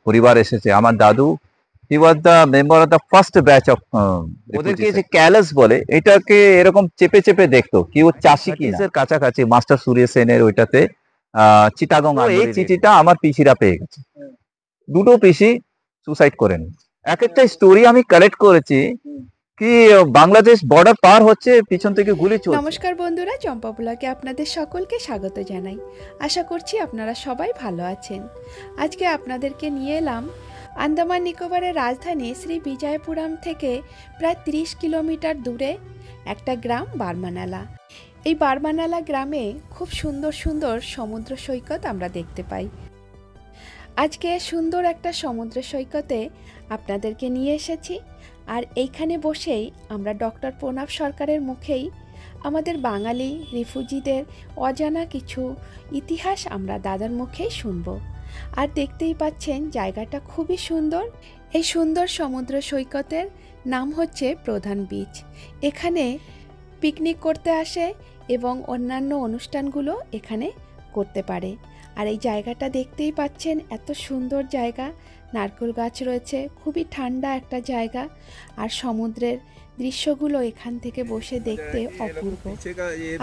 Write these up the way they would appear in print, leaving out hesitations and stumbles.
পরিবার এসেছে। আমার দাদু he was the member of the first batch of ওদেরকে যে ক্যালাস বলে এটাকে এরকম চেপে চেপে দেখতো কি ও চাষি কি এর কাছাকাছি মাস্টার সূর্য সেনের ওইটাতে চিটাগং এই চিঠিটা আমার পিসিরা পেয়ে গেছে। দুটো পিসি সুসাইড করেন। এক একটা স্টোরি আমি কালেক্ট করেছি কি বাংলাদেশ বর্ডার পার হচ্ছে পিছন থেকে গুলি চলছে। নমস্কার বন্ধুরা, চম্পা ব্লগে আপনাদের সকলকে স্বাগত জানাই। আশা করছি আপনারা সবাই ভালো আছেন। আজকে আপনাদেরকে নিয়ে এলাম আন্দামান নিকোবরের রাজধানী শ্রী বিজয়পুরম থেকে প্রায় 30 কিলোমিটার দূরে একটা গ্রাম বারমানালা। এই বারমানালা গ্রামে খুব সুন্দর সুন্দর সমুদ্র সৈকত আমরা দেখতে পাই। আজকে সুন্দর একটা সমুদ্র সৈকতে আপনাদেরকে নিয়ে এসেছি। আর এইখানে বসেই আমরা ডক্টর প্রণব সরকারের মুখেই আমাদের বাঙালি রিফিউজিদের অজানা কিছু ইতিহাস আমরা দাদার মুখেই শুনব। আর দেখতেই পাচ্ছেন জায়গাটা খুবই সুন্দর। এই সুন্দর সমুদ্র সৈকতের নাম হচ্ছে প্রধান বিচ। এখানে পিকনিক করতে আসে এবং অন্যান্য অনুষ্ঠানগুলো এখানে করতে পারে। আর এই জায়গাটা দেখতেই পাচ্ছেন, এত সুন্দর জায়গা, নারকেল গাছ রয়েছে, খুবই ঠান্ডা একটা জায়গা। আর সমুদ্রের দৃশ্যগুলো এখান থেকে বসে দেখতে অপূর্ব।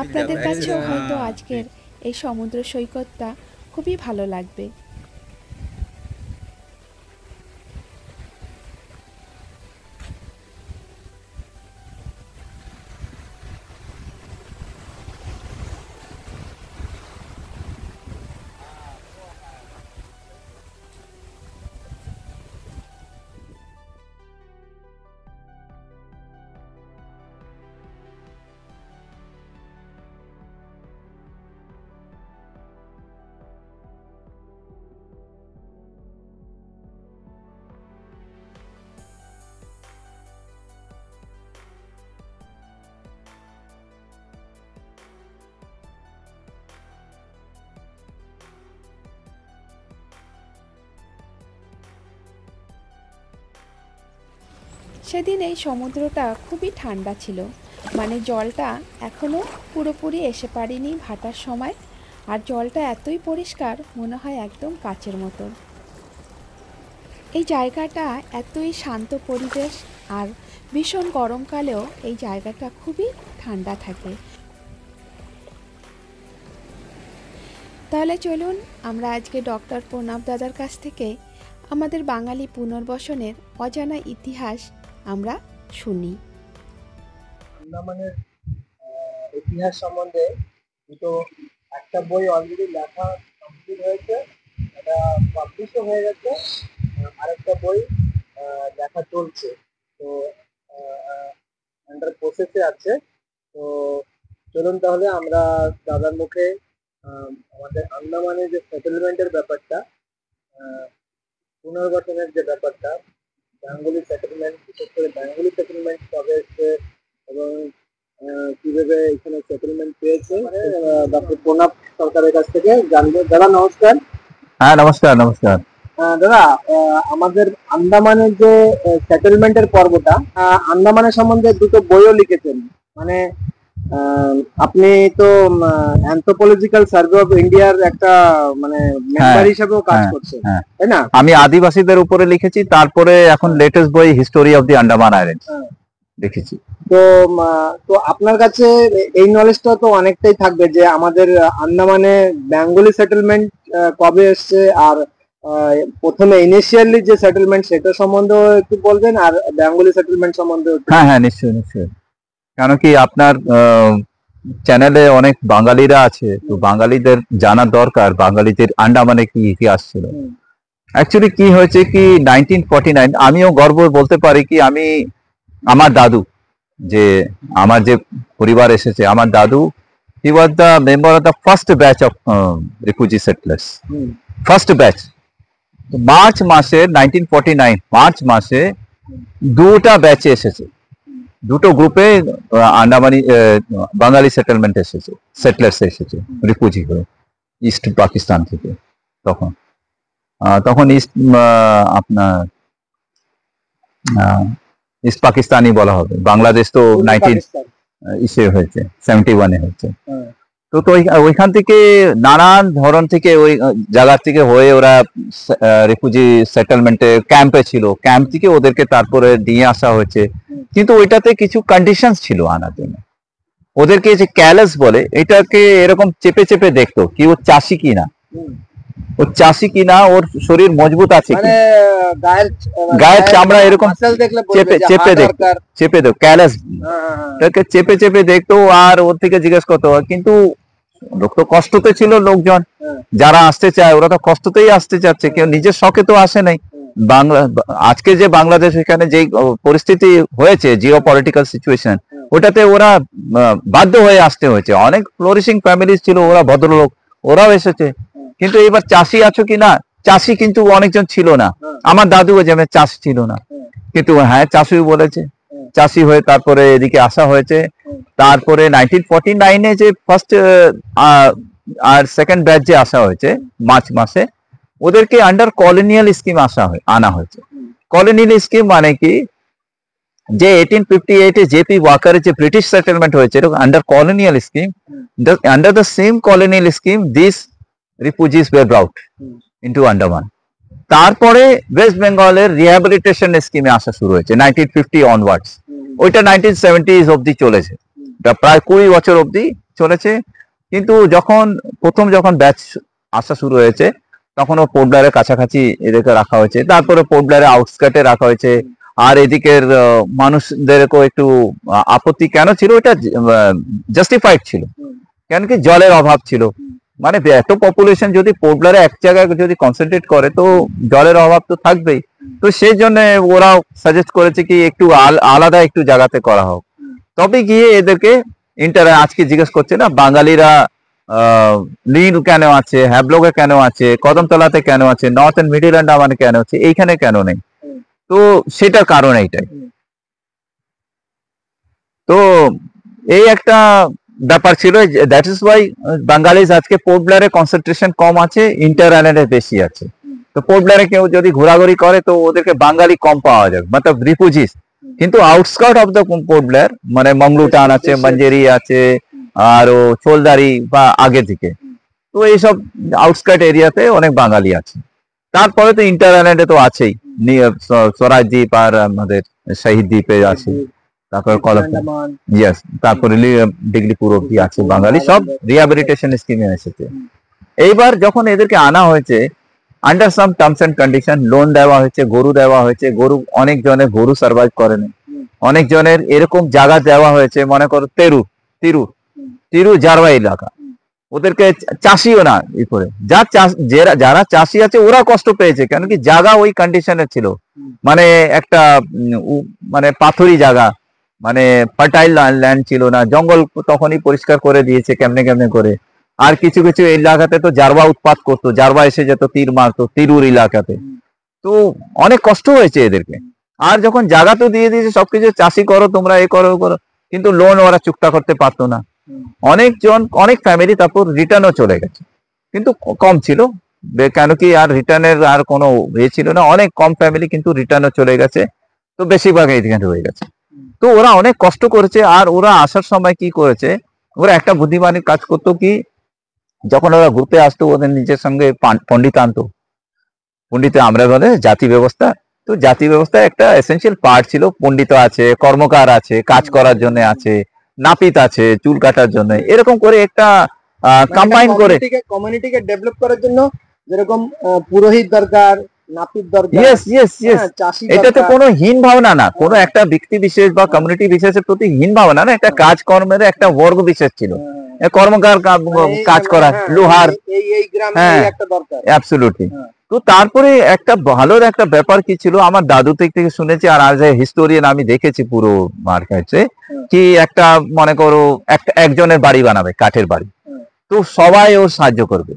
আপনাদের কাছেও হয়তো আজকের এই সমুদ্র সৈকতটা খুবই ভালো লাগবে। সেদিন এই সমুদ্রটা খুবই ঠান্ডা ছিল, মানে জলটা এখনও পুরোপুরি এসে পারেনি ভাটার সময়। আর জলটা এতই পরিষ্কার, মনে হয় একদম কাচের মতো। এই জায়গাটা এতই শান্ত পরিবেশ, আর ভীষণ গরমকালেও এই জায়গাটা খুবই ঠান্ডা থাকে। তাহলে চলুন আমরা আজকে ডক্টর প্রণব দাদার কাছ থেকে আমাদের বাঙালি পুনর্বাসনের অজানা ইতিহাস আমরা শুনি। আন্দামানের ইতিহাস সম্বন্ধে দুটো একটা বই অলরেডি লেখা কমপ্লিট হয়েছে, এটা পাবলিশও হয়ে গেছে। আরেকটা বই লেখা চলছে, তো আন্ডার প্রসেসে আছে। তো চলুন তাহলে আমরা দাদার মুখে আমাদের আন্দামানের যে সেটেলমেন্টের ব্যাপারটা, পুনর্গঠনের যে ব্যাপারটা, বেঙ্গলি সেটেলমেন্ট, বিশেষ করে বেঙ্গলি সেটেলমেন্ট কবে এসছে এবং কিভাবে এখানে সেটেলমেন্ট পেয়েছে, ডক্টর প্রণব সরকারের কাছ থেকে জানবো। দাদা নমস্কার। হ্যাঁ নমস্কার। নমস্কার দাদা, আমাদের আন্দামানের যে সেটেলমেন্টের পর্বটা, আন্দামানের সম্বন্ধে দুটো বইও লিখেছেন, মানে আপনি তো অ্যানথ্রোপোলজিক্যাল সার্ভে অফ ইন্ডিয়ার একটা মানে মেম্বার হিসেবেও কাজ করছেন, তাই না? আমি আদিবাসীদের উপরে লিখেছি, তারপরে এখন লেটেস্ট বই history of the Andaman islands লিখেছি। তো তো আপনার কাছে এই নলেজটা তো অনেকটাই থাকবে যে আমাদের আন্দামানে বেঙ্গলি সেটেলমেন্ট কবে এসছে, আর প্রথমে ইনিশিয়ালি যে সেটেলমেন্ট সেটা সম্বন্ধেও একটু বলবেন, আর বেঙ্গলি সেটেলমেন্ট সম্বন্ধে। হ্যাঁ হ্যাঁ, নিশ্চয়ই নিশ্চয়ই। কেন কি আপনার চ্যানেলে অনেক বাঙালিরা আছে, তো বাঙালিদের জানা দরকার বাঙালিদের আন্দামানে কি ইতিহাস ছিল। অ্যাকচুয়ালি কি হয়েছে কি 1949, আমিও গর্ব বলতে পারি কি আমি আমার দাদু আমার যে পরিবার এসেছে, আমার দাদু he was the member of the first batch of refugee settlers, first batch. March মাসে 1949 মার্চ মাসে দুটা ব্যাচে এসেছে, দুটো গ্রুপে আন্দামানি বাঙালি সেটেলমেন্ট এসেছে, সেটলার্স এসেছে রিফিউজি হয়ে ইস্ট পাকিস্তান থেকে। তখন ইস্ট আপনার ইস্ট পাকিস্তানি বলা হবে, বাংলাদেশ তো 19 হয়েছে 71 হয়েছে। তো তো ওইখান থেকে নানান ধরন থেকে ওই জায়গা থেকে হয়ে ওরা রেফিউজি সেটেলমেন্টে ক্যাম্পে ছিল, ক্যাম্প থেকে ওদেরকে তারপরে নিয়ে আসা হয়েছে। কিন্তু ওইটাতে কিছু কন্ডিশনস ছিল আনার জন্য। ওদেরকে যে ক্যালাস বলে, এটাকে এরকম চেপে চেপে দেখতো কি ও চাষি কিনা, ও চাষি কিনা, ওর শরীর মজবুত আছে কি, গায়ের চামড়া এরকম চেপে চেপে দেখতো, চেপে দেখো ক্যালাস, এটাকে চেপে চেপে দেখতো আর ওর থেকে জিজ্ঞেস করতো। কিন্তু লোক তো কষ্টতে ছিল, লোকজন যারা আসতে চায় ওরা তো কষ্টতেই আসতে চাচ্ছে, কেউ নিজের শখে তো আসে নাই। বাংলা আজকে যে বাংলাদেশ এখানে যে পরিস্থিতি হয়েছে, জিও পলিটিক্যাল সিচুয়েশন, ওটাতে ওরা বাধ্য হয়ে আসতে হয়েছে। অনেক ফ্লোরিশিং ফ্যামিলি ছিল, ওরা ভদ্রলোক, ওরাও এসেছে। কিন্তু এবার চাষি আছো কিনা, চাষি কিন্তু অনেকজন ছিল না। আমার দাদুও যেমন চাষি ছিল না, কিন্তু হ্যাঁ চাষি বলেছে, চাষি হয়ে তারপরে এদিকে আসা হয়েছে। তারপরে 1949-এ যে ফার্স্ট আর সেকেন্ড ব্যাচ যে আসা হয়েছে মার্চ মাসে, ওদেরকে আন্ডার কলোনিয়াল স্কিম আনা হয়েছে। কলোনিয়াল স্কিম মানে কি, যে 1858-এ জেপি ওয়াকারের যে ব্রিটিশ সেটেলমেন্ট হয়েছে, under colonial scheme, under the same colonial scheme this refugees were brought into Andaman. তারপরে ওয়েস্ট বেঙ্গলের রিহ্যাবিলিটেশন স্কিমে আসা শুরু হয়েছে 1950 অনওয়ার্ডস। ওইটা 1970s অব্দি চলেছে, প্রায় 20 বছর অব্দি চলেছে। কিন্তু যখন ব্যাচ আসা শুরু হয়েছে, তখন ও পোর্ট ব্লেয়ারের কাছাকাছি এদেরকে রাখা হয়েছে। তারপরে পোর্ট ব্লেয়ারের আউটস্কার্টে রাখা হয়েছে। আর এদিকের মানুষদেরকেও একটু আপত্তি কেন ছিল, এটা জাস্টিফাইড ছিল, কেন কি জলের অভাব ছিল। মানে এত পপুলেশন যদি পোর্ট ব্লেয়ারে এক জায়গায় যদি কনসেন্ট্রেট করে, তো জলের অভাব তো থাকবেই। তো সেই জন্য ওরাও সাজেস্ট করেছে কি একটু আলাদা একটু জায়গাতে করা হোক। তবে গিয়ে এদেরকে আজকে জিজ্ঞেস করছে না বাঙালিরা নীল কেন আছে, হ্যাবলগে কেন আছে, কদমতলাতে কেন আছে, নর্থ এন্ড মিডল আন্ডামানে কেন আছে, এইখানে কেন নেই? তো সেটার কারণ এইটাই। তো এই একটা ব্যাপার ছিল, দ্যাট ইজ ওয়াই বাঙালিজ আজকে পোর্ট ব্লেয়ারে কনসেন্ট্রেশন কম আছে, ইন্টার আইল্যান্ডে বেশি আছে। তো পোর্ট ব্লেয়ারে কেউ যদি ঘোরাঘুরি করে, তো ওদেরকে বাঙালি কম পাওয়া যাবে, মতলব রিফিউজিস। কিন্তু outskirt of the port Blair, মানে মংলুটান আছে, মঞ্জেরি আছে, আর চোলদারি বা আগে দিকে, তো এইসব আউটস্কার্ট এরিয়াতে অনেক বাঙালি আছে। তারপরে তো ইন্টার আইল্যান্ডে তো আছেই, স্বরাজ দ্বীপ আর আমাদের শহীদ দ্বীপে আছে, তারপরে ইয়েস, তারপরে ডিগলিপুর অব্দি আছে বাঙালি, সব রিহ্যাবিলিটেশন স্কিমে এসেছে। এইবার যখন এদেরকে আনা হয়েছে, under some terms and condition, loan দেওয়া হয়েছে, গরু দেওয়া হয়েছে। গরু অনেক জনের গরু সার্ভাইভ করেনি, অনেক জনের এরকম জায়গা দেওয়া হয়েছে, মনে করো তিরু জারওয়া এলাকা, ওদেরকে চাষিও না ই করে, যারা চাষি আছে ওরা কষ্ট পেয়েছে, কেন কি জায়গা ওই কন্ডিশনে ছিল, মানে একটা মানে পাথরি জায়গা, মানে ফার্টাইল ল্যান্ড ছিল না। জঙ্গল তখনই পরিষ্কার করে দিয়েছে কেমনে করে। আর কিছু কিছু এলাকাতে তো জারবা উৎপাত করতো, জারবা এসে যেত, তীর মারতো তিরুর এলাকাতে। তো অনেক কষ্ট হয়েছে এদেরকে। আর যখন জায়গা তো দিয়ে দিয়েছে, সবকিছু চাষি করো তোমরা, এ করো করো, কিন্তু লোন ওরা চুক্তা করতে পারতো না। অনেক ফ্যামিলি তারপর রিটার্নও চলে গেছে, কিন্তু কম ছিল, কেন কি আর রিটার্নের আর কোনো ইয়ে ছিল না। অনেক কম ফ্যামিলি কিন্তু রিটার্নও চলে গেছে, তো বেশিরভাগ এখানে হয়ে গেছে। তো ওরা অনেক কষ্ট করেছে। আর ওরা আসার সময় কি করেছে, ওরা একটা বুদ্ধিমানের কাজ করতো কি, যখন ওরা ঘুরতে আসতো, ওদের নিজের সঙ্গে পণ্ডিত আনতো। পণ্ডিত আমরা বলে জাতি ব্যবস্থা, তো জাতি ব্যবস্থা একটা এসেনশিয়াল পার্ট ছিল। পণ্ডিত আছে, কর্মকার আছে, কাজ করার জন্য আছে, নাপিত আছে চুল কাটার জন্য, এরকম করে একটা কম্বাইন করে কমিউনিটিকে ডেভেলপ করার জন্য, যেরকম পুরোহিত দরকার, নাপিত দরকার, এটা তো কোনো হীন ভাবনা না, কোনো একটা ব্যক্তি বিশেষ বা কমিউনিটি বিশেষের প্রতি হীন ভাবনা না, একটা কাজ কর্মের একটা বর্গ বিশেষ ছিল, কর্মকার কাজ করা, লোহার, হ্যাঁ অ্যাবসলিউটলি। তো তারপরে একটা ভালো একটা ব্যাপার কি ছিল, আমার দাদু থেকে শুনেছি, আর আজ হিস্টোরিয়ান আমি দেখেছি পুরো মার্কেটে, কি একটা মনে করো একজনের বাড়ি বানাবে, কাঠের বাড়ি, তো সবাই ওর সাহায্য করবে,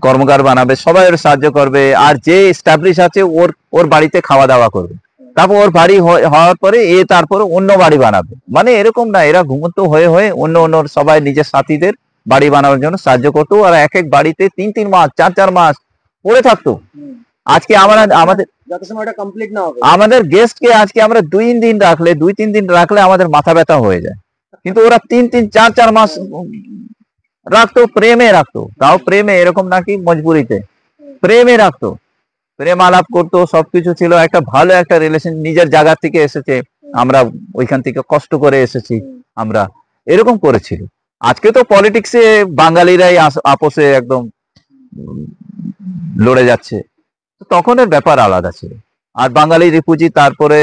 কর্মকার বানাবে, সবাই ওর সাহায্য করবে। আর যে এস্টাবলিশ আছে ওর বাড়িতে খাওয়া দাওয়া করবে। তারপর ওর বাড়ি হওয়ার পরে তারপরে অন্য বাড়ি বানাবে। মানে এরকম না, এরা ঘুমন্ত হয়ে অন্য সবাই নিজের সাথীদের বাড়ি বানানোর জন্য সাহায্য করতো। আর এক এক বাড়িতে 3 মাস 4 মাস পড়ে থাকতো। আজকে আমাদের গেস্টকে আজকে আমরা 2-3 দিন রাখলে আমাদের মাথা ব্যথা হয়ে যায়, কিন্তু ওরা 3-4 মাস রাখতো, প্রেমে রাখতো, তাও প্রেমে, এরকম নাকি মজবুরিতে, প্রেমে রাখতো, প্রেম আলাপ করতো, সবকিছু ছিল, একটা ভালো একটা রিলেশন, নিজের জায়গা থেকে এসেছে, আমরা ওইখান থেকে কষ্ট করে এসেছি, আমরা এরকম করেছিল। আজকে তো পলিটিক্সে বাঙালিরাই আপোষে একদম উম, লড়ে যাচ্ছে, তো তখনের ব্যাপার আলাদা ছিল। আর বাঙালি রিফিউজি তারপরে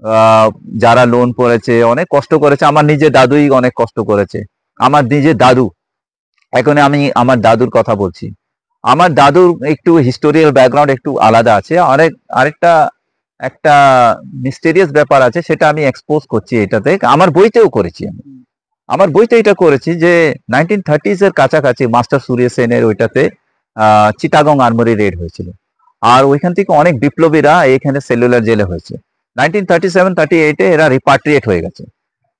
আহ, যারা লোন করেছে, অনেক কষ্ট করেছে, আমার নিজের দাদুই অনেক কষ্ট করেছে, আমার নিজের দাদু, এখন আমি আমার দাদুর কথা বলছি। আমার দাদুর একটু হিস্টোরিয়াল ব্যাকগ্রাউন্ড একটু আলাদা আছে, আরেকটা একটা মিস্টেরিয়াস ব্যাপার আছে, সেটা আমি এক্সপোজ করছি এটাতে, আমার বইতেও করেছি আমি, আমার বইতে এটা করেছি যে 1930s এর কাছাকাছি মাস্টার সূর্য সেনের ওইটাতে চিটাগং আর্মরি রেড হয়েছিল, আর ওইখান থেকে অনেক বিপ্লবীরা এখানে সেলুলার জেলে হয়েছে। 1937-38-এ এরা রিপাট্রিয়েট হয়ে গেছে।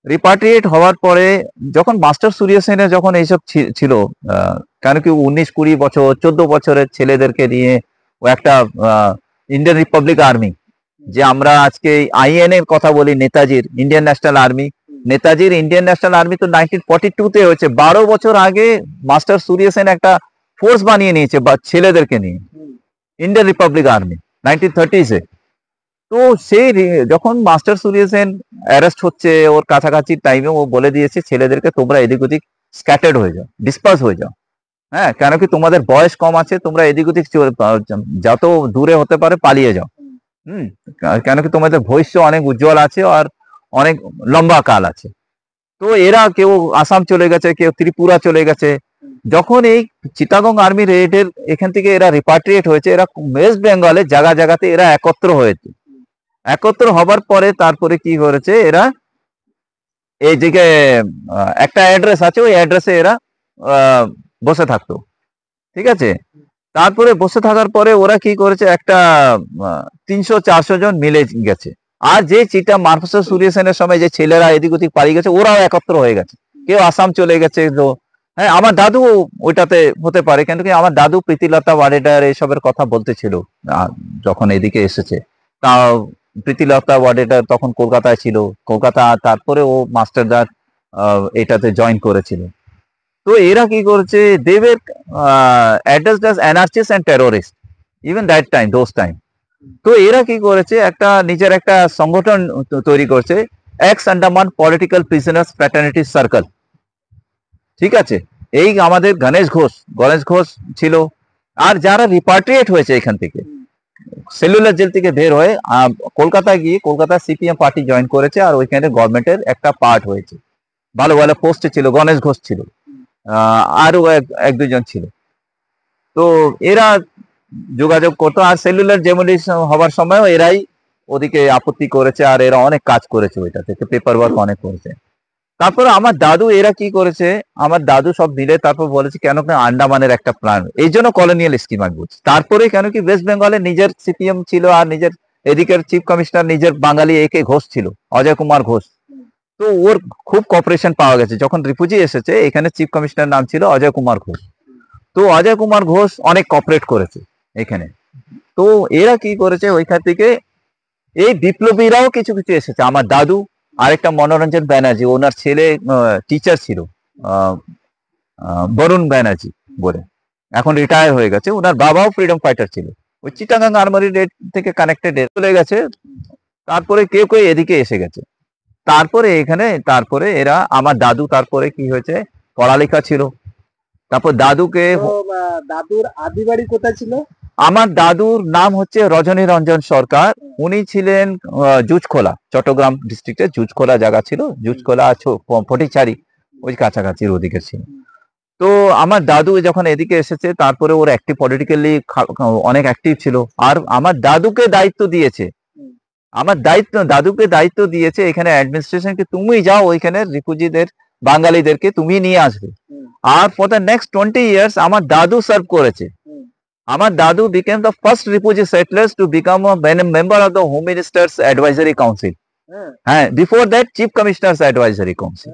রিপাট্রিয়েট হওয়ার পরে যখন মাস্টার সূর্য সেনের যখন এইসব ছিল, কেন কি 19-20 বছর 14 বছরের ছেলেদেরকে নিয়ে ও একটা ইন্ডিয়ান রিপাবলিক আর্মি, যে আমরা আজকে আইএন এর কথা বলি, নেতাজির ইন্ডিয়ান ন্যাশনাল আর্মি, নেতাজির ইন্ডিয়ান ন্যাশনাল আর্মি তো 1942-তে হয়েছে, 12 বছর আগে মাস্টার সূর্য সেন একটা ফোর্স বানিয়ে নিয়েছে বা ছেলেদেরকে নিয়ে, ইন্ডিয়ান রিপাবলিক আর্মি 1930s-এ। তো যখন মাস্টার সূর্য সেন অ্যারেস্ট হচ্ছে, ওর কাছাকাছি টাইমে ও বলে দিয়েছে ছেলেদেরকে, তোমরা এদিক ওদিক স্ক্যাটার্ড হয়ে যাও, ডিসপার্স হয়ে যাও, হ্যাঁ, কেন কি তোমাদের বয়স কম আছে, তোমরা এদিক ওদিক যত দূরে হতে পারে পালিয়ে যাও। হুম, কেন কি তোমাদের ভবিষ্য অনেক উজ্জ্বল আছে আর অনেক লম্বা কাল আছে। তো এরা কেউ আসাম চলে গেছে, কেউ ত্রিপুরা চলে গেছে। যখন এই চিটাগং আর্মি রেডের এখান থেকে এরা রিপাট্রিয়েট হয়েছে, এরা ওয়েস্ট বেঙ্গলের জায়গা জায়গাতে এরা একত্র হয়েছে। একত্র হবার পরে তারপরে কি করেছে এরা, এই দিকে একটা অ্যাড্রেস আছে, ওই অ্যাড্রেসে এরা বসে থাকতো, ঠিক আছে। তারপরে বসে থাকার পরে ওরা কি করেছে, একটা 300-400 জন মিলে গেছে, আর যে চিটা মাস্টার সূর্য সেনের সময় যে ছেলেরা এদিক ওদিক পালিয়ে গেছে, ওরাও একত্র হয়ে গেছে, কেউ আসাম চলে গেছে। তো হ্যাঁ, আমার দাদু ওইটাতে হতে পারে, কিন্তু কি আমার দাদু প্রীতিলতা ওয়াডেদার এসবের কথা বলতেছিল যখন এদিকে এসেছে। তা প্রীতিলতা ওয়াডেদার তখন কলকাতায় ছিল, কলকাতা, তারপরে ও মাস্টারদার এটাতে জয়েন করেছিল। তো এরা কি করেছে, they were addressed as anarchist and terrorist even that time, those time. তো এরা কি করেছে, একটা নিজের একটা সংগঠন তৈরি করছে, x Andaman political prisoners fraternity circle, ঠিক আছে। এই আমাদের গণেশ ঘোষ ছিল, আর যারা রিপাট্রিয়েট হয়েছে এখান থেকে সেলুলার জেল থেকে বের হয়ে কলকাতায় গিয়ে কলকাতা সিপিএম পার্টি জয়েন করেছে, আর ওইখানে গভর্নমেন্টের একটা পার্ট হয়েছে, ভালো ভালো পোস্টে ছিল, গণেশ ঘোষ ছিল, আরো এক দুজন ছিল। তো এরা যোগাযোগ করতো, আর সেলুলার ডেমোলিশন হওয়ার সময়ও এরাই ওদিকে আপত্তি করেছে, আর এরা অনেক কাজ করেছে ওইটা থেকে, পেপার ওয়ার্ক অনেক করেছে। তারপরে আমার দাদু, এরা কি করেছে, আমার দাদু সব মিলে তারপর বলেছে কেন কি আন্ডামানের একটা প্ল্যান, এই জন্য কলোনিয়াল স্কিম আমি বলছি। তারপরে কেন কি ওয়েস্ট বেঙ্গলে নিজের সিপিএম ছিল, আর নিজের এদিকের চিফ কমিশনার নিজের বাঙালি একে ঘোষ ছিল, অজয় কুমার ঘোষ। তো ওর খুব কপারেশন পাওয়া গেছে, যখন রিফিউজি এসেছে এখানে চিফ কমিশনার নাম ছিল অজয় কুমার ঘোষ। তো অজয় কুমার ঘোষ অনেক কপারেট করেছে এখানে। তো এরা কি করেছে, ওইখান থেকে এই বিপ্লবীরাও কিছু কিছু এসেছে। আমার দাদু, আরেকটা মনোরঞ্জন ব্যানার্জি, ওনার ছেলে টিচার ছিল, বরুণ ব্যানার্জি বলে, এখন রিটায়ার হয়ে গেছে। ওনার বাবাও ফ্রিডম ফাইটার ছিল, ওই চিটাগাং আর্মারি রেড থেকে কানেক্টেড চলে গেছে। তারপরে কেউ কেউ এদিকে এসে গেছে। তারপরে এখানে, তারপরে এরা, আমার দাদু তারপরে কি হয়েছে, পড়ালেখা ছিল। তারপর দাদুকে, দাদুর আদি বাড়ি কোথায় ছিল? আমার দাদুর নাম হচ্ছে রজনী রঞ্জন সরকার। উনি ছিলেন জুজখোলা, চট্টগ্রাম ডিস্ট্রিক্টের জুজখোলা জায়গা ছিল, জুজখোলা ফটিকছড়ি ওই কাছাকাছির ওদিকে ছিল। তো আমার দাদু যখন এদিকে এসেছে, তারপরে ওর অ্যাক্টিভ পলিটিক্যালি অনেক অ্যাক্টিভ ছিল, আর আমার দাদুকে দায়িত্ব দিয়েছে, দাদুকে দায়িত্ব দিয়েছে এখানে অ্যাডমিনিস্ট্রেশনকে, তুমি যাও ওইখানে রিফিউজিদের বাঙালিদেরকে তুমি নিয়ে আসবে। আর ফর দ্য নেক্সট 20 years আমার দাদু সার্ভ করেছে। আমার দাদু became the first refugee settlers to become a member of the Home Minister's Advisory Council. হ্যাঁ, before that chief commissioners advisory council.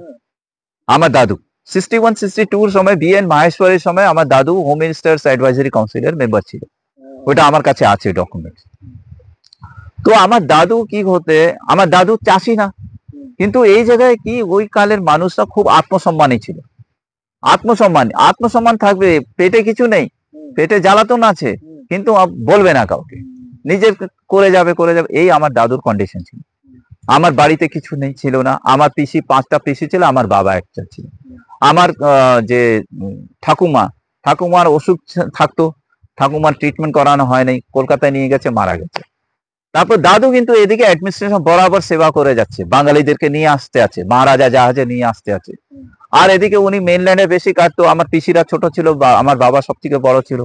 আমার দাদু 61-62 সময় বিএন মাহেশ্বরের সময় আমার দাদু হোম মিনিস্টার্স অ্যাডভাইজারি কাউন্সিলের মেম্বার ছিল, ওটা আমার কাছে আছে ডকুমেন্ট। তো আমার দাদু কি হতে, আমার দাদু চাষি না, কিন্তু এই জায়গায় কি ওই কালের মানুষরা খুব আত্মসম্মানী ছিল। আত্মসম্মান আত্মসম্মান থাকবে, পেটে কিছু নেই, পেটে জ্বালাতন আছে, কিন্তু বলবে না কাউকে, নিজের করে যাবে করে যাবে। এই আমার দাদুর কন্ডিশন ছিল। আমার বাড়িতে কিছু নেই, ছিল না। আমার পিসি, 5টা পিসি ছিল, আমার বাবা একটা ছিল। আমার যে ঠাকুমা, ঠাকুমার অসুখ থাকতো, ঠাকুমার ট্রিটমেন্ট করানো হয় নাই, কলকাতায় নিয়ে গেছে, মারা গেছে। তারপর দাদু কিন্তু এদিকে অ্যাডমিনিস্ট্রেশন বরাবর সেবা করে যাচ্ছে, বাঙালিদেরকে নিয়ে আসতে আছে, মহারাজা জাহাজে নিয়ে আসতে আছে। আর এদিকে উনি মেনল্যান্ডে বেশি কাটতো, আমার পিসিরা ছোট ছিল, আমার বাবা সব থেকে বড় ছিল।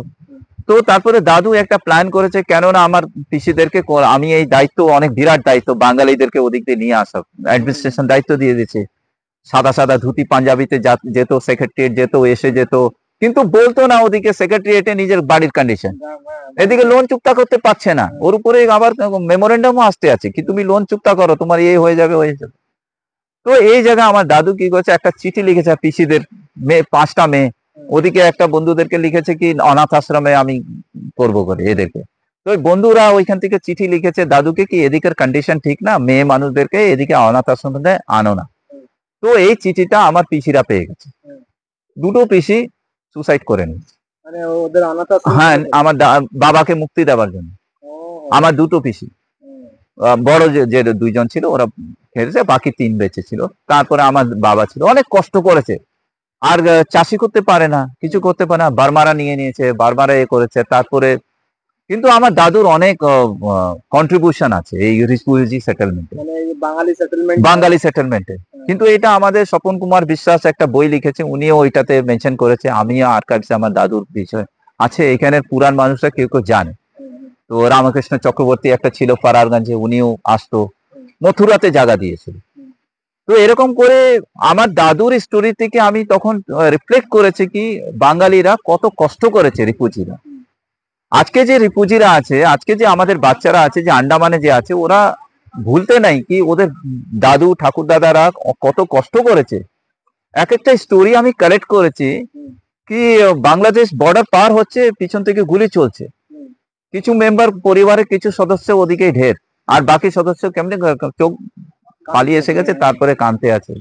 তো তারপরে দাদু একটা প্ল্যান করেছে, কেননা আমার পিসিদেরকে আমি এই দায়িত্ব, অনেক বিরাট দায়িত্ব, বাঙালিদেরকে ওদিক দিয়ে নিয়ে আসা, অ্যাডমিনিস্ট্রেশন দায়িত্ব দিয়ে দিয়েছে। সাদা সাদা ধুতি পাঞ্জাবিতে যেত, সেক্রেটারিয়েট যেত, এসে যেত, কিন্তু বলতো না ওদিকে সেক্রেটারিয়েটে নিজের বাড়ির কন্ডিশন। এদিকে লোন চুক্তা করতে পারছে না, ওর উপরে আবার মেমোরেন্ডামও আসতে আছে কি তুমি লোন চুক্তা করো, তোমার এই হয়ে যাবে হয়ে যাবে। তো এই জায়গায় আমার দাদু কি করছে, একটা চিঠি লিখেছে পিসিদের, 5টা মেয়ে, ওদিকে একটা বন্ধুদেরকে লিখেছে কি অনাথ আশ্রমে আমি করবো করে এদেরকে। তো ওই বন্ধুরা ওইখান থেকে চিঠি লিখেছে দাদুকে কি এদিকের কন্ডিশন ঠিক না, মেয়ে মানুষদেরকে এদিকে অনাথ আশ্রমে আনো না। তো এই চিঠিটা আমার পিসিরা পেয়ে গেছে, দুটো পিসি সুসাইড করে নিয়েছে, মানে ওদের অনাথ আশ্রম হ্যাঁ, আমার বাবাকে মুক্তি দেওয়ার জন্য। আমার দুটো পিসি, বড় যে 2জন ছিল ওরা হেরেছে, বাকি 3 বেঁচে ছিল। তারপরে আমার বাবা ছিল, অনেক কষ্ট করেছে, আর চাষি করতে পারে না, কিছু করতে পারে না, বার্মারা নিয়ে নিয়েছে, বার্মারা এ করেছে। তারপরে কিন্তু আমার দাদুর অনেক কন্ট্রিবিউশন আছে এই রিফিউজি সেটেলমেন্টে, মানে বাঙালি সেটেলমেন্ট, বাঙালি সেটেলমেন্টে। কিন্তু এটা আমাদের স্বপন কুমার বিশ্বাস একটা বই লিখেছে, উনিও ওইটাতে মেনশন করেছে, আমিও আর্কাইভসে আমার দাদুর বিষয় আছে, এখানের পুরান মানুষরা কেউ কেউ জানে। তো রামকৃষ্ণ চক্রবর্তী একটা ছিল ফারারগঞ্জে, উনিও আসতো, মথুরাতে জায়গা দিয়েছিল। তো এরকম করে আমার দাদুর স্টোরি থেকে আমি তখন রিফ্লেক্ট করেছি কি বাঙালিরা কত কষ্ট করেছে রিফিউজিরা। আজকে যে রিফিউজিরা আছে, আজকে যে আমাদের বাচ্চারা আছে, যে আন্ডামানে যে আছে, ওরা ভুলতে নাই কি ওদের দাদু ঠাকুর দাদারা কত কষ্ট করেছে। এক একটা স্টোরি আমি কালেক্ট করেছি কি বাংলাদেশ বর্ডার পার হচ্ছে, পিছন থেকে গুলি চলছে, কিছু মেম্বার পরিবারের কিছু সদস্য ওদিকে ঢের, আর বাকি সদস্য কেমনি চোখ পালিয়ে এসে গেছে, তারপরে কাঁদতে আছে।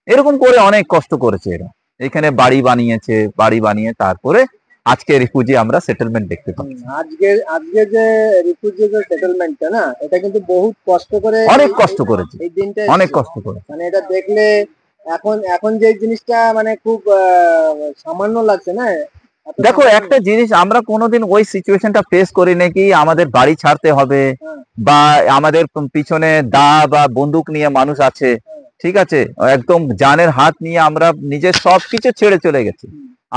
এরকম করে অনেক কষ্ট করেছে এরা, এখানে বাড়ি বানিয়েছে, বাড়ি বানিয়ে তারপরে আজকে রিফিউজি আমরা সেটেলমেন্ট দেখতে পাচ্ছি। আজকে যে রিফিউজি সেটেলমেন্টটা না, এটা কিন্তু বহুত কষ্ট করে, অনেক কষ্ট করেছে, এই দিনটা অনেক কষ্ট করে। মানে এটা দেখলে এখন যে জিনিসটা মানে খুব সামান্য লাগছে না। দেখো একটা জিনিস, আমরা কোনোদিন ওই সিচুয়েশনটা ফেস করি নাকি আমাদের বাড়ি ছাড়তে হবে, বা আমাদের পিছনে দা বা বন্দুক নিয়ে মানুষ আছে, ঠিক আছে, একদম জানের হাত নিয়ে আমরা নিজের সবকিছু ছেড়ে চলে গেছি।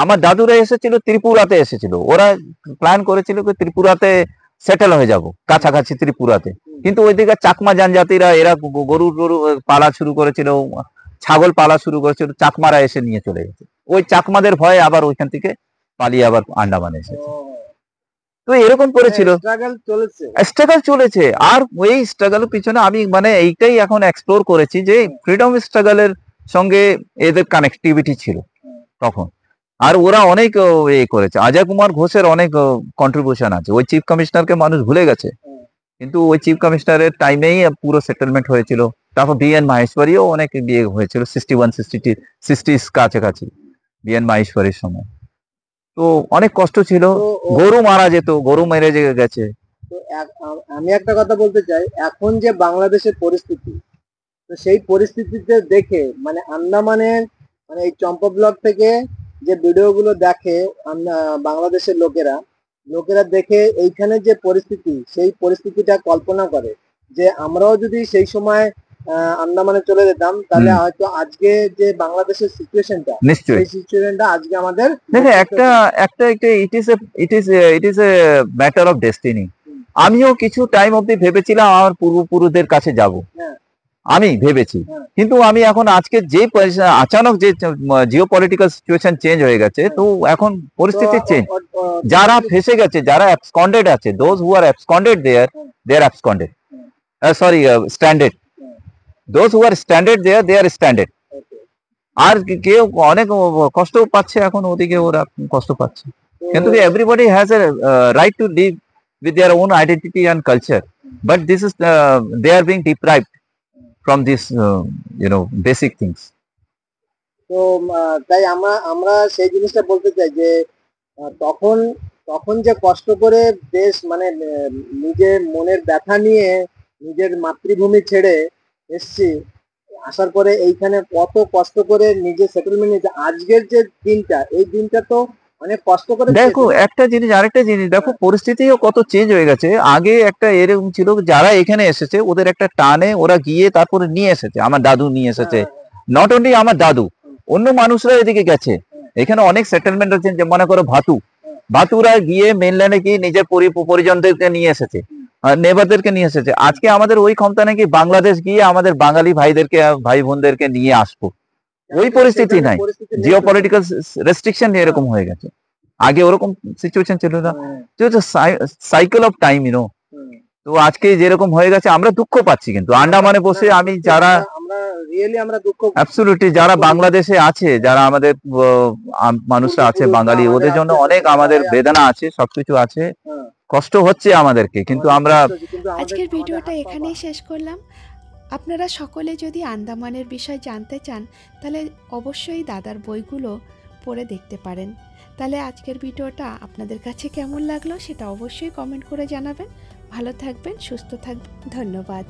আমার দাদুরা এসেছিল, ত্রিপুরাতে এসেছিল, ওরা প্ল্যান করেছিল যে ত্রিপুরাতে সেটেল হয়ে যাব, কাছাকাছি ত্রিপুরাতে। কিন্তু ওইদিকে চাকমা জনজাতিরা এরা গরু গরু পালা শুরু করেছিল, ছাগল পালা শুরু করেছিল, চাকমারা এসে নিয়ে চলে গেছে। ওই চাকমাদের ভয়ে আবার ওইখান থেকে পালিয়ে আবার আন্ডামানে এসেছে। তো এরকম করেছিল, স্ট্রাগল চলেছে। আর ওই স্ট্রাগলের পিছনে আমি মানে এইটাই এখন এক্সপ্লোর করেছি যে ফ্রিডম স্ট্রাগলের সঙ্গে এদের কানেক্টিভিটি ছিল তখন। আর ওরা অনেক এ করেছে, অজয় কুমার ঘোষের অনেক কন্ট্রিবিউশন আছে। ওই চিফ কমিশনারকে মানুষ ভুলে গেছে, কিন্তু ওই চিফ কমিশনারের টাইমেই পুরো সেটেলমেন্ট হয়েছিল। তারপর বিএন মাহেশ্বরীও অনেক বিয়ে হয়েছিল 61-60 কাছাকাছি, বিএন মাহেশ্বরীর সময়। তো অনেক কষ্ট ছিল, গরু মারা যেত, গরু মেরে গেছে। তো আমি একটা কথা বলতে চাই, এখন যে বাংলাদেশের পরিস্থিতি, তো সেই পরিস্থিতিতে দেখে মানে আন্দামানের মানে এই চম্পা ব্লগ থেকে যে ভিডিওগুলো দেখে বাংলাদেশের লোকেরা দেখে এইখানে যে পরিস্থিতি, সেই পরিস্থিতিটা কল্পনা করে যে আমরাও যদি সেই সময় আন্দামানে চলে যেতাম, তাহলে হয়তো আজকে যে বাংলাদেশের সিচুয়েশনটা, নিশ্চয়ই সেই সিচুয়েশনটা আজকে আমাদের দেখে একটা it is a matter of destiny. আমিও কিছু টাইম অবধি ভেবেছিলাম আমার পূর্বপুরুষদের কাছে যাব, আমি ভেবেছি। কিন্তু আমি এখন আজকে যে আচানক যে জিও পলিটিক্যাল সিচুয়েশন চেঞ্জ হয়ে গেছে, তো এখন পরিস্থিতি চেঞ্জ। যারা ফেসে গেছে, যারা অ্যাবসকন্ডেড আছে, those who are absconded they are absconded, sorry standard, those who are standard they are standard. আর কেউ অনেক কষ্ট পাচ্ছে এখন, ওদিকে ওরা কষ্ট পাচ্ছে। কিন্তু everybody has a right to live with their own identity and culture, but this is they are being deprived from these basic things. তো তাই আমরা সেই জিনিসটা বলতে চাই যে তখন তখন যে কষ্ট করে দেশ মানে নিজের মনের ব্যথা নিয়ে নিজের মাতৃভূমি ছেড়ে এসছি, আসার পরে এইখানে কত কষ্ট করে নিজের সেটেলমেন্ট নিয়েছে। আজকের যে দিনটা, এই দিনটা তো অনেক কষ্ট করে দেখো একটা জিনিস, আরেকটা জিনিস দেখো, পরিস্থিতিও কত চেঞ্জ হয়ে গেছে। আগে একটা এরকম ছিল, যারা এখানে এসেছে ওদের একটা টানে ওরা গিয়ে তারপরে নিয়ে এসেছে। আমার দাদু নিয়ে এসেছে, নট অনলি আমার দাদু, অন্য মানুষরা এদিকে গেছে। এখানে অনেক সেটেলমেন্ট আছে, যে মনে করো ভাতুরা গিয়ে মেনল্যান্ডে গিয়ে নিজের পরিজনদেরকে নিয়ে এসেছে, নেবারদেরকে নিয়ে এসেছে। আজকে আমাদের ওই ক্ষমতা নাকি বাংলাদেশ গিয়ে আমাদের বাঙালি ভাইদেরকে, ভাই বোনদেরকে নিয়ে আসবো, ওই পরিস্থিতি নাই। জিও পলিটিক্যাল রেস্ট্রিকশন এরকম হয়ে গেছে, আগে ওরকম সিচুয়েশন ছিল না। Cycle of time you know. তো আজকে যেরকম হয়ে গেছে আমরা দুঃখ পাচ্ছি, কিন্তু আন্ডামানে বসে আমি যারা আমরা দুঃখ অ্যাবসলিউটলি যারা বাংলাদেশে আছে, যারা আমাদের মানুষরা আছে বাঙালি, ওদের জন্য অনেক আমাদের বেদনা আছে, সবকিছু আছে, কষ্ট হচ্ছে আমাদেরকে, কিন্তু আমরা আজকের ভিডিওটা এখানেই শেষ করলাম। আপনারা সকলে যদি আন্দামানের বিষয় জানতে চান তাহলে অবশ্যই দাদার বইগুলো পড়ে দেখতে পারেন। তাহলে আজকের ভিডিওটা আপনাদের কাছে কেমন লাগলো সেটা অবশ্যই কমেন্ট করে জানাবেন। ভালো থাকবেন, সুস্থ থাকবেন, ধন্যবাদ।